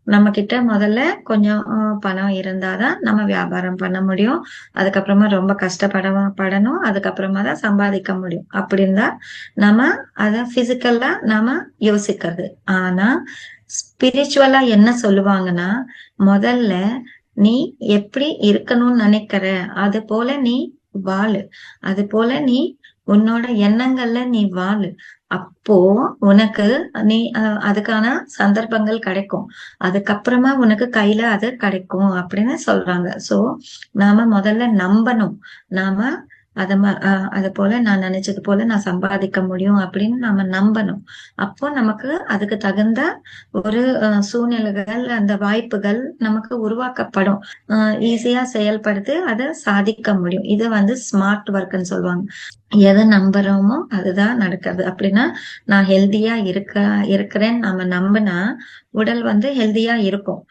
நம்ம கிட்ட முதல்ல கொஞ்சம் பணம் இருந்தாதான் நம்ம வியாபாரம் பண்ண முடியும். அதுக்கப்புறமா ரொம்ப படணும். அதுக்கப்புறமா தான் சம்பாதிக்க முடியும். அப்படி இருந்தா நம்ம அத பிசிக்கலா நாம யோசிக்கிறது. ஆனா ஸ்பிரிச்சுவலா என்ன சொல்லுவாங்கன்னா, முதல்ல நீ எப்படி இருக்கணும்னு நினைக்கிற, அது போல நீ வாழு. அது போல நீ உன்னோட எண்ணங்கள்ல நீ வாழு. அப்போ உனக்கு நீ அதுக்கான சந்தர்ப்பங்கள் கிடைக்கும். அதுக்கப்புறமா உனக்கு கையில அது கிடைக்கும் அப்படின்னு சொல்றாங்க. சோ நாம முதல்ல நம்பணும். நாம அது போல நான் நினைச்சது போல நான் சம்பாதிக்க முடியும் அப்படின்னு நாம நம்பணும். அப்போ நமக்கு அதுக்கு தகுந்த ஒரு சூழ்நிலைகள், அந்த வாய்ப்புகள் நமக்கு உருவாக்கப்படும். ஈஸியா செயல்படுத்தி அதை சாதிக்க முடியும். இது ஸ்மார்ட் ஒர்க்ன்னு சொல்லுவாங்க. எதை நம்புறோமோ அதுதான் நடக்குது. அப்படின்னா நான் ஹெல்தியா இருக்கிறேன்னு நம்ம நம்பினா உடல் ஹெல்தியா இருக்கும்.